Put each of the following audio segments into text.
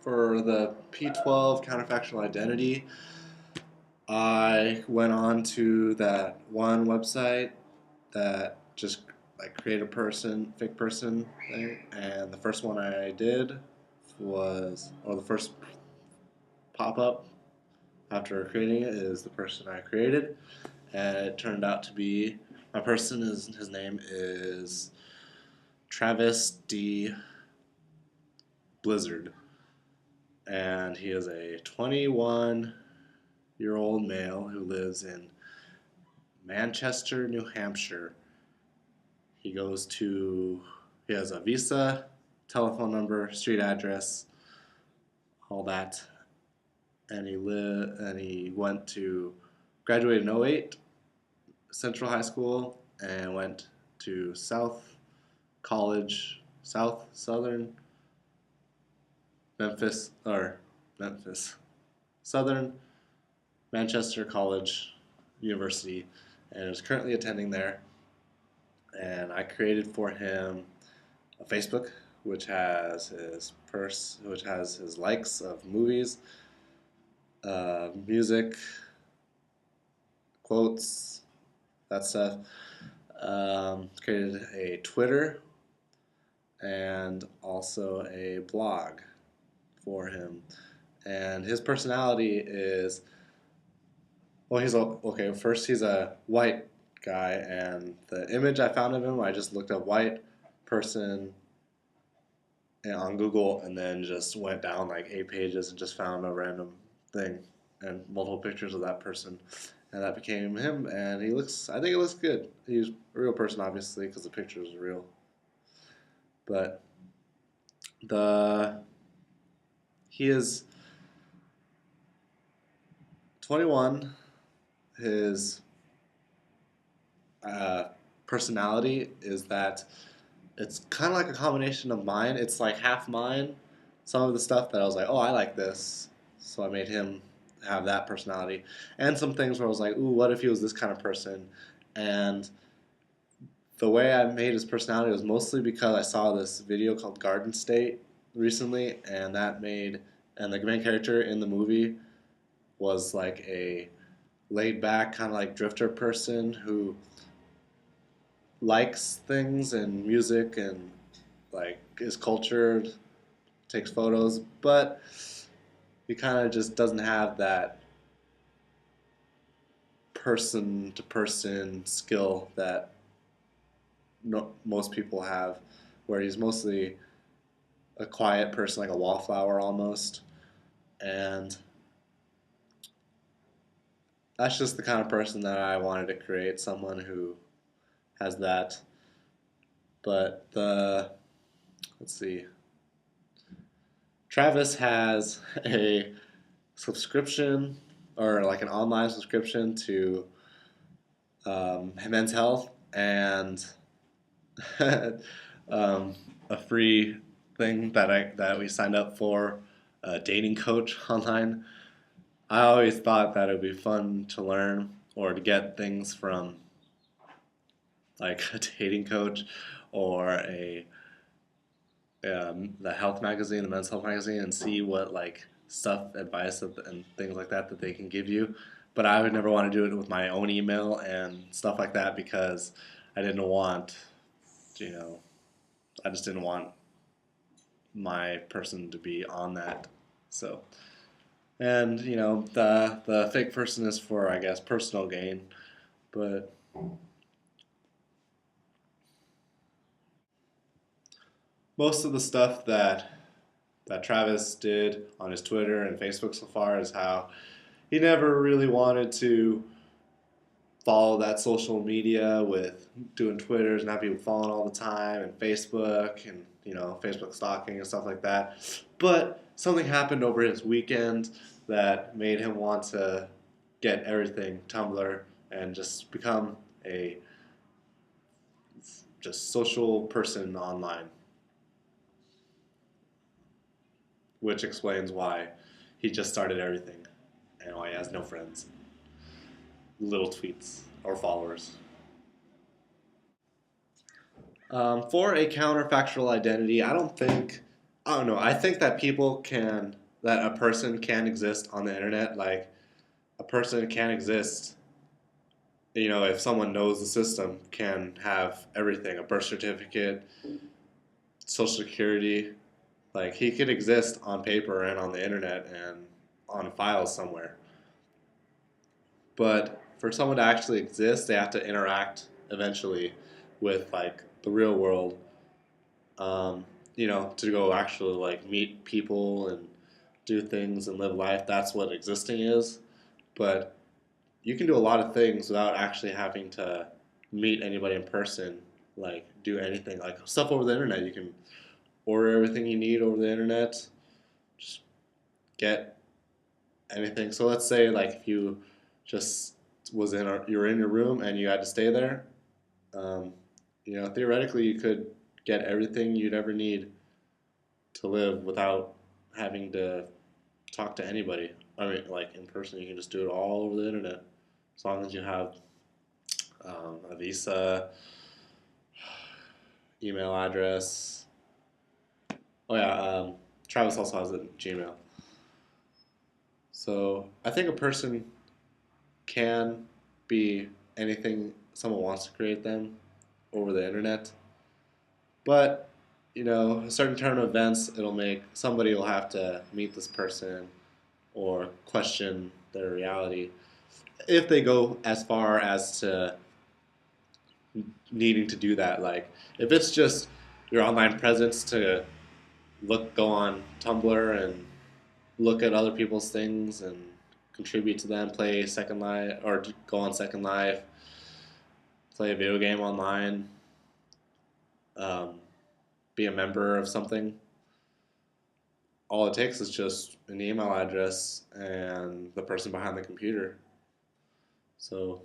for the P12 Counterfactual Identity, I went on to that one website that just like create a person, fake person thing, and the first one I did was, or the first pop up after creating it is the person I created, and it turned out to be my person. His name is Travis D. Blizzard, and he is a 21-year-old male who lives in Manchester, New Hampshire. He has a visa, telephone number, street address, all that, and he went to graduated in '08, Central High School, and went to Southern Memphis, Southern Manchester College University, and is currently attending there. And I created for him a Facebook, which has his likes of movies, music, quotes, that stuff. Created a Twitter and also a blog for him. And his personality is, first he's a white guy, and the image I found of him, I just looked up white person on Google and then just went down like 8 pages and just found a random thing and multiple pictures of that person. And that became him, and I think it looks good. He's a real person, obviously, because the picture is real. But he is 21. His personality is that it's kind of like a combination of mine. It's like half mine. Some of the stuff that I was like, oh, I like this, so I made him have that personality. And some things where I was like, ooh, what if he was this kind of person? And the way I made his personality was mostly because I saw this video called Garden State recently, and the main character in the movie was like a laid back kind of like drifter person who likes things and music and like is cultured, takes photos, but he kind of just doesn't have that person to person skill that most people have, where he's mostly a quiet person, like a wallflower almost. And that's just the kind of person that I wanted to create, someone who has that. But let's see, Travis has a subscription, or like an online subscription to Men's Health, and a free thing that we signed up for, a dating coach online. I always thought that it would be fun to learn or to get things from like a dating coach or the health magazine, the men's health magazine, and see what like advice and things like that they can give you. But I would never want to do it with my own email and stuff like that, because I didn't want, I just didn't want my person to be on that. So, and the fake person is for, I guess, personal gain, but most of the stuff that Travis did on his Twitter and Facebook so far is how he never really wanted to follow that social media with doing Twitters and have people following all the time, and Facebook and Facebook stalking and stuff like that. But something happened over his weekend that made him want to get everything Tumblr and just become a just social person online, which explains why he just started everything and why he has no friends, little tweets, or followers. For a counterfactual identity, I don't think I don't know. I think that that a person can exist on the internet. Like a person can exist. If someone knows the system, can have everything, a birth certificate, social security. Like he could exist on paper and on the internet and on files somewhere. But for someone to actually exist, they have to interact eventually with like the real world. Um, to go actually like meet people and do things and live life. That's what existing is. But you can do a lot of things without actually having to meet anybody in person. Like do anything, like stuff over the internet. You can order everything you need over the internet. Just get anything. So let's say like if you just you were in your room and you had to stay there. Um, theoretically you could get everything you'd ever need to live without having to talk to anybody. I mean, like in person, you can just do it all over the internet as long as you have a visa, email address. Oh yeah, Travis also has a Gmail. So I think a person can be anything someone wants to create them over the internet. But, a certain turn of events, somebody will have to meet this person or question their reality. If they go as far as to needing to do that, like, if it's just your online presence to go on Tumblr and look at other people's things and contribute to them, play Second Life, or go on Second Life, play a video game online, um, be a member of something. All it takes is just an email address and the person behind the computer. So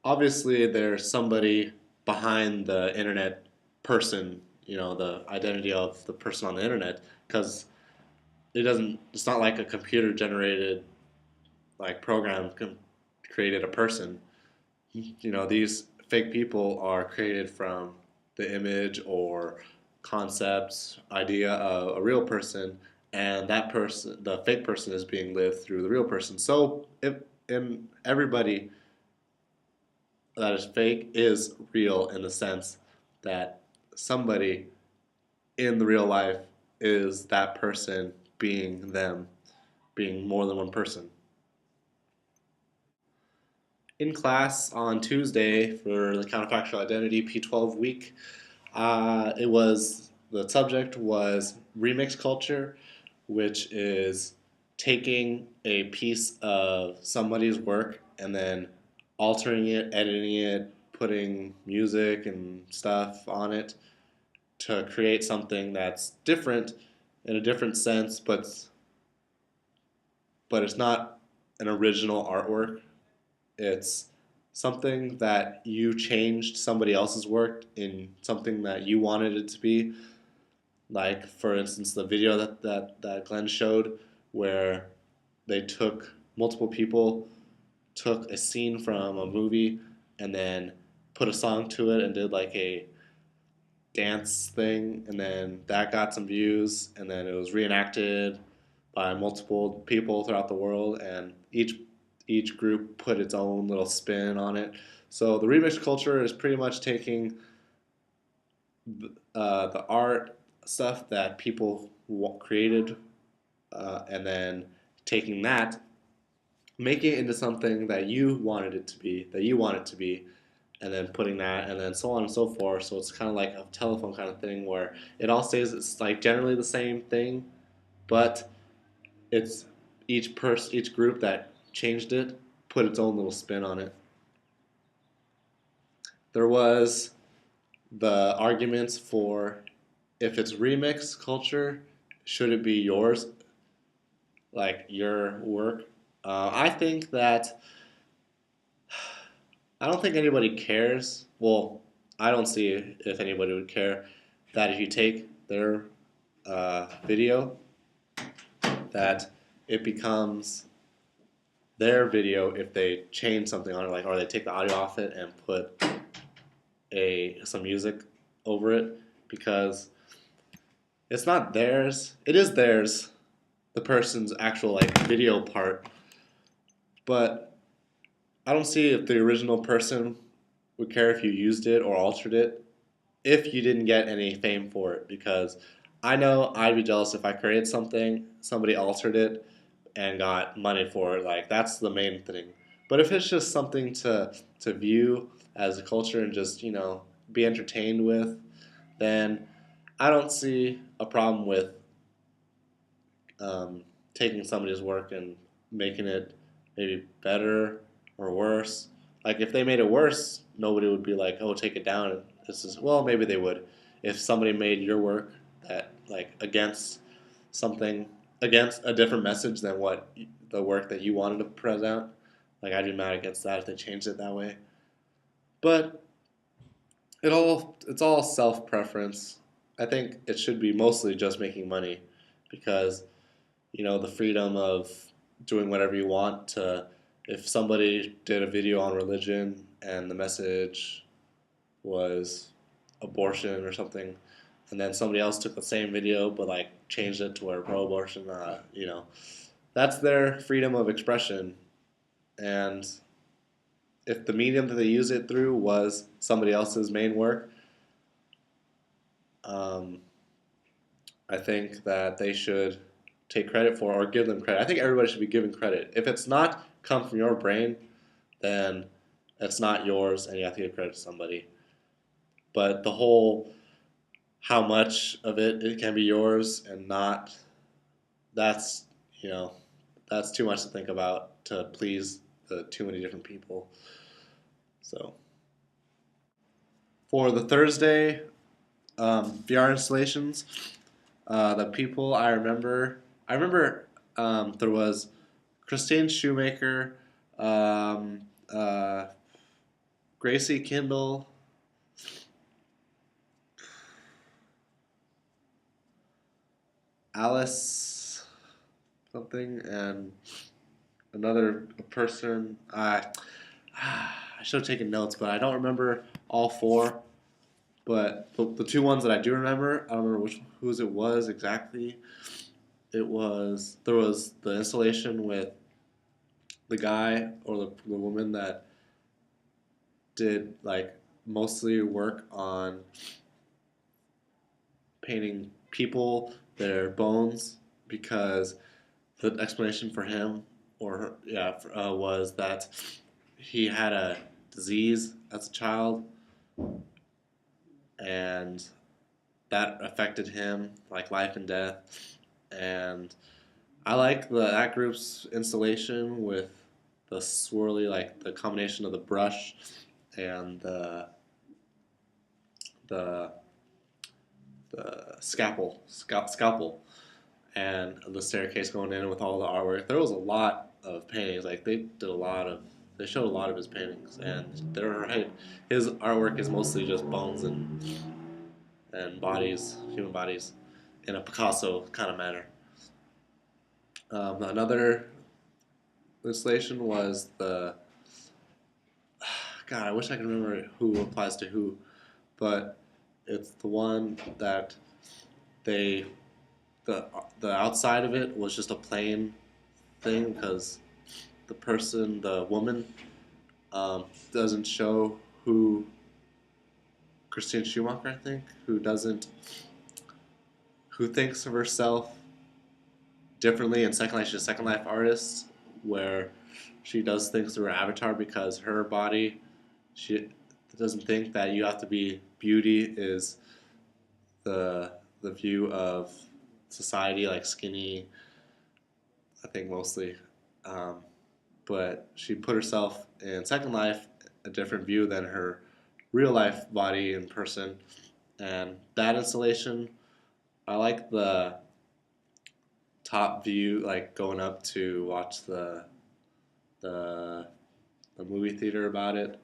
obviously there's somebody behind the internet person, the identity of the person on the internet, because it's not like a computer generated like program created a person. These fake people are created from the image or concepts, idea of a real person, and that person, the fake person, is being lived through the real person. So, if in everybody that is fake is real in the sense that somebody in the real life is that person being them, being more than one person. In class on Tuesday for the counterfactual identity P12 week, the subject was remix culture, which is taking a piece of somebody's work and then altering it, editing it, putting music and stuff on it to create something that's different in a different sense, but it's not an original artwork. It's something that you changed somebody else's work in something that you wanted it to be. Like, for instance, the video that Glenn showed, where multiple people took a scene from a movie and then put a song to it and did like a dance thing, and then that got some views, and then it was reenacted by multiple people throughout the world, and each group put its own little spin on it. So the remix culture is pretty much taking the art stuff that people created, and then taking that, making it into something that you wanted it to be, that you want it to be, and then putting that, and then so on and so forth. So it's kind of like a telephone kind of thing where it all stays. It's like generally the same thing, but it's each group that changed it put its own little spin on it. There was the arguments for if it's remix culture, should it be yours, like your work? I think that I don't think anybody cares. Well, I don't see if anybody would care that if you take their video, that it becomes their video if they change something on it, like or they take the audio off it and put some music over it, because it's not theirs. It is theirs, the person's actual like video part, but I don't see if the original person would care if you used it or altered it if you didn't get any fame for it, because I know I'd be jealous if I created something, somebody altered it, and got money for it. Like that's the main thing. But if it's just something to view as a culture and just be entertained with, then I don't see a problem with um, taking somebody's work and making it maybe better or worse. Like if they made it worse, nobody would be like, "Oh, take it down." This is well, maybe they would. If somebody made your work that like against something, against a different message than what the work that you wanted to present, like I'd be mad against that if they changed it that way. But it's all self preference. I think it should be mostly just making money, because the freedom of doing whatever you want to, if somebody did a video on religion and the message was abortion or something, and then somebody else took the same video but like changed it to where pro-abortion, that's their freedom of expression. And if the medium that they use it through was somebody else's main work, um, I think that they should take credit for or give them credit. I think everybody should be given credit. If it's not come from your brain, then it's not yours and you have to give credit to somebody. But the whole how much of it can be yours and not, that's you know that's too much to think about to please the too many different people. So for the Thursday VR installations, the people I remember there was Christine Shoemaker, um, uh, Gracie Kindle, Alice something, and another person. I should have taken notes, but I don't remember all four. But the two ones that I do remember, I don't remember whose it was exactly. There was the installation with the guy or the woman that did like mostly work on painting people, their bones, because the explanation for him or her, yeah, was that he had a disease as a child, and that affected him like life and death. And I like that group's installation with the swirly, like the combination of the brush and the scalpel, and the staircase going in with all the artwork. There was a lot of paintings. Like they showed a lot of his paintings, and they're right. His artwork is mostly just bones and bodies, human bodies, in a Picasso kind of manner. Another installation was the God. I wish I could remember who applies to who, but it's the one that they the the outside of it was just a plain thing, because the woman, doesn't show who Christine Schumacher, I think, who thinks of herself differently in Second Life. She's a Second Life artist where she does things through her avatar, because her body, she doesn't think that you have to be beauty is the view of society, like skinny, I think mostly. Um, but she put herself in Second Life a different view than her real life body in person. And that installation, I like the top view, like going up to watch the the movie theater about it.